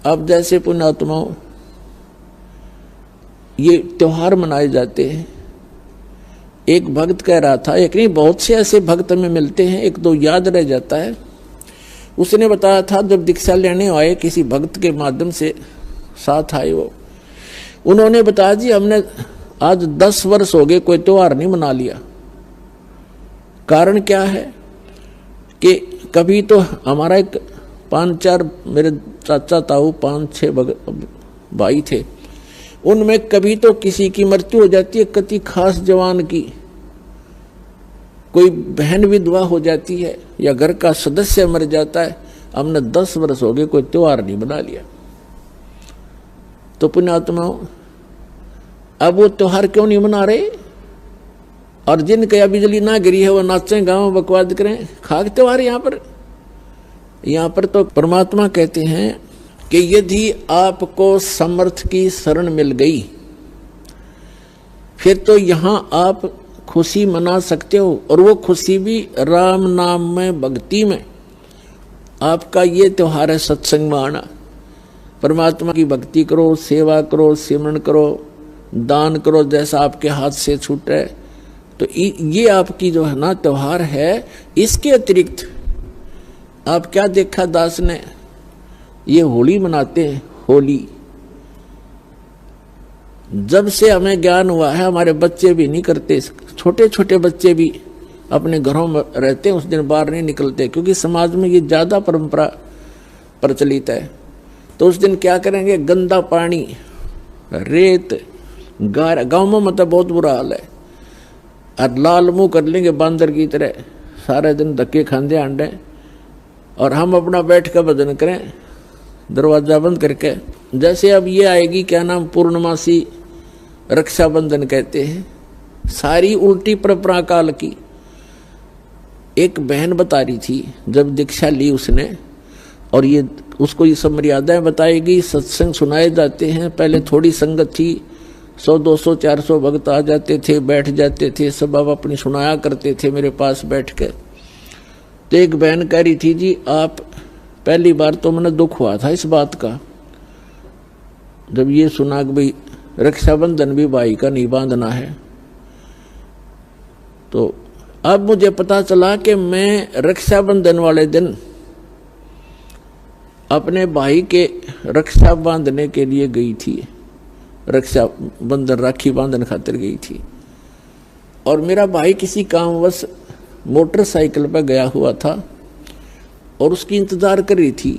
अब जैसे पुण्यात्माओं ये त्योहार मनाए जाते हैं, एक भक्त कह रहा था, एक नहीं बहुत से ऐसे भक्त में मिलते हैं, एक दो याद रह जाता है। उसने बताया था जब दीक्षा लेने आए किसी भक्त के माध्यम से साथ आए वो, उन्होंने बताया जी हमने आज 10 वर्ष हो गए कोई त्योहार नहीं मना लिया। कारण क्या है कि कभी तो हमारा एक 5-4 मेरे चाचा ताऊ 5-6 भाई थे, उनमें कभी तो किसी की मृत्यु हो जाती है, किसी खास जवान की, कोई बहन विधवा हो जाती है या घर का सदस्य मर जाता है। हमने 10 वर्ष हो गए कोई त्योहार नहीं बना लिया। तो पुण्यात्माओं अब वो त्योहार क्यों नहीं मना रहे? और जिनके या बिजली ना गिरी है वो नाचें गाँव बकवाद करें, खाक त्योहार। यहाँ पर तो परमात्मा कहते हैं कि यदि आपको समर्थ की शरण मिल गई फिर तो यहाँ आप खुशी मना सकते हो, और वो खुशी भी राम नाम में, भक्ति में। आपका ये त्योहार है सत्संग में आना, परमात्मा की भक्ति करो, सेवा करो, सिमरन करो, दान करो जैसा आपके हाथ से छूटे। तो ये आपकी जो है ना त्योहार है। इसके अतिरिक्त आप क्या देखा दास ने, ये होली मनाते हैं। होली जब से हमें ज्ञान हुआ है हमारे बच्चे भी नहीं करते, छोटे छोटे बच्चे भी अपने घरों में रहते हैं, उस दिन बाहर नहीं निकलते, क्योंकि समाज में ये ज्यादा परंपरा प्रचलित है। तो उस दिन क्या करेंगे, गंदा पानी, रेत, गाँव में मतलब बहुत बुरा हाल है, और लाल मुंह कर लेंगे बांदर की तरह, सारे दिन धक्के खांदे आंडे, और हम अपना बैठ कर भजन करें दरवाजा बंद करके। जैसे अब ये आएगी क्या नाम, पूर्णमासी रक्षाबंधन कहते हैं, सारी उल्टी परंपरा काल की। एक बहन बता रही थी जब दीक्षा ली उसने, और ये उसको ये सब मर्यादाएं बताएगी, सत्संग सुनाए जाते हैं। पहले थोड़ी संगत थी, 100, 200, 400 भक्त आ जाते थे, बैठ जाते थे, सब अब अपनी सुनाया करते थे मेरे पास बैठ के। तो एक बहन कह रही थी जी आप, पहली बार तो मैंने दुख हुआ था इस बात का जब ये सुना कि भाई रक्षाबंधन भी भाई का नहीं बांधना है। तो अब मुझे पता चला कि मैं रक्षाबंधन वाले दिन अपने भाई के रक्षा बांधने के लिए गई थी, रक्षाबंधन राखी बांधन खातिर गई थी, और मेरा भाई किसी कामवश मोटरसाइकिल पर गया हुआ था और उसकी इंतजार कर रही थी।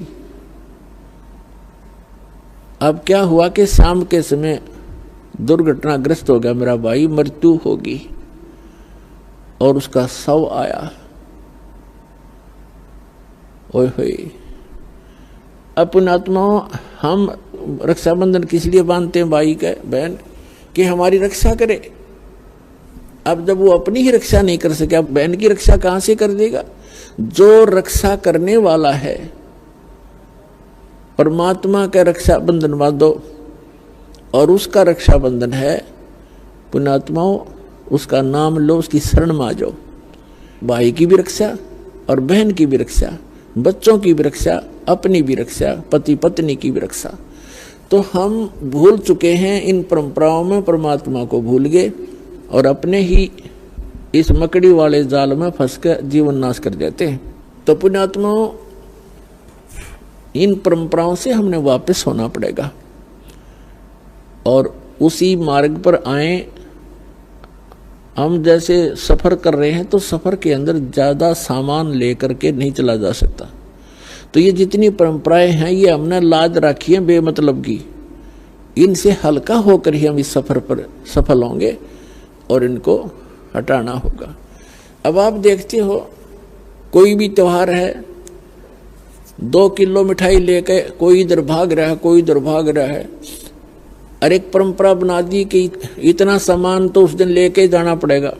अब क्या हुआ कि शाम के समय दुर्घटनाग्रस्त हो गया मेरा भाई, मृत्यु होगी, और उसका शव आया। ओए होए, पुण्यात्माओं हम रक्षाबंधन किस लिए बांधते हैं भाई के, बहन, कि हमारी रक्षा करे। अब जब वो अपनी ही रक्षा नहीं कर सके, अब बहन की रक्षा कहां से कर देगा? जो रक्षा करने वाला है परमात्मा का रक्षाबंधन बांधो, और उसका रक्षाबंधन है पुण्यात्माओं, उसका नाम लो, उसकी शरण में आ जाओ। भाई की भी रक्षा और बहन की भी रक्षा, बच्चों की भी रक्षा, अपनी भी रक्षा, पति पत्नी की भी रक्षा। तो हम भूल चुके हैं इन परंपराओं में, परमात्मा को भूल गए और अपने ही इस मकड़ी वाले जाल में फंस कर जीवन नाश कर देते हैं। तो पुण्यात्माओं इन परंपराओं से हमने वापस होना पड़ेगा और उसी मार्ग पर आए। हम जैसे सफर कर रहे हैं तो सफर के अंदर ज्यादा सामान लेकर के नहीं चला जा सकता। तो ये जितनी परंपराएं हैं ये हमने लाद रखी है बेमतलब की, इनसे हल्का होकर ही हम इस सफर पर सफल होंगे और इनको हटाना होगा। अब आप देखते हो कोई भी त्योहार है, 2 किलो मिठाई लेके कोई इधर भाग रहा है, कोई इधर भाग रहा है, और एक परंपरा बना दी कि इतना सामान तो उस दिन लेके जाना पड़ेगा।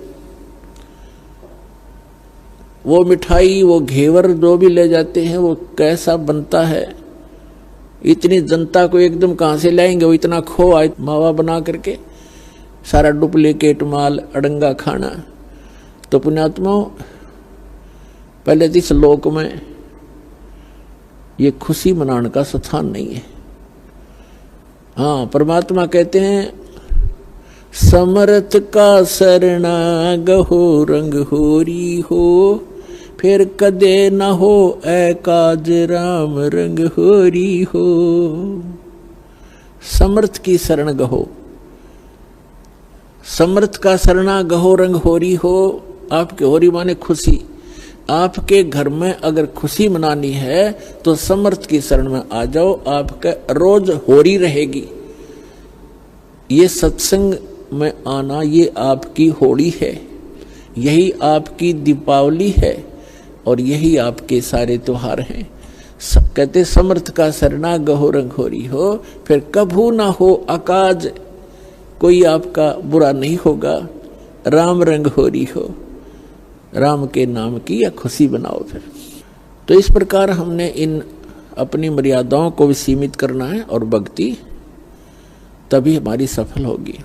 वो मिठाई, वो घेवर जो भी ले जाते हैं वो कैसा बनता है, इतनी जनता को एकदम कहां से लाएंगे? वो इतना खोआ मावा बना करके, सारा डुप्लीकेट माल, अड़ंगा खाना। तो पुण्यात्माओं पहले तो इस लोक में ये खुशी मनाने का स्थान नहीं है। हाँ, परमात्मा कहते हैं समर्थ का शरणा गहो रंग होरी हो, फिर कदे न हो एकाज राम रंग होरी हो। समर्थ की शरण गहो, समर्थ का शरणा गहो रंग होरी हो। आपके होरी माने खुशी। आपके घर में अगर खुशी मनानी है तो समर्थ की शरण में आ जाओ, आपका रोज होरी रहेगी। ये सत्संग में आना ये आपकी होली है, यही आपकी दीपावली है और यही आपके सारे त्योहार हैं। कहते समर्थ का शरणा गहो रंग होरी हो, फिर कभू ना हो अकाज, कोई आपका बुरा नहीं होगा। राम रंग होरी हो, राम के नाम की या खुशी बनाओ। फिर तो इस प्रकार हमने इन अपनी मर्यादाओं को भी सीमित करना है और भक्ति तभी हमारी सफल होगी।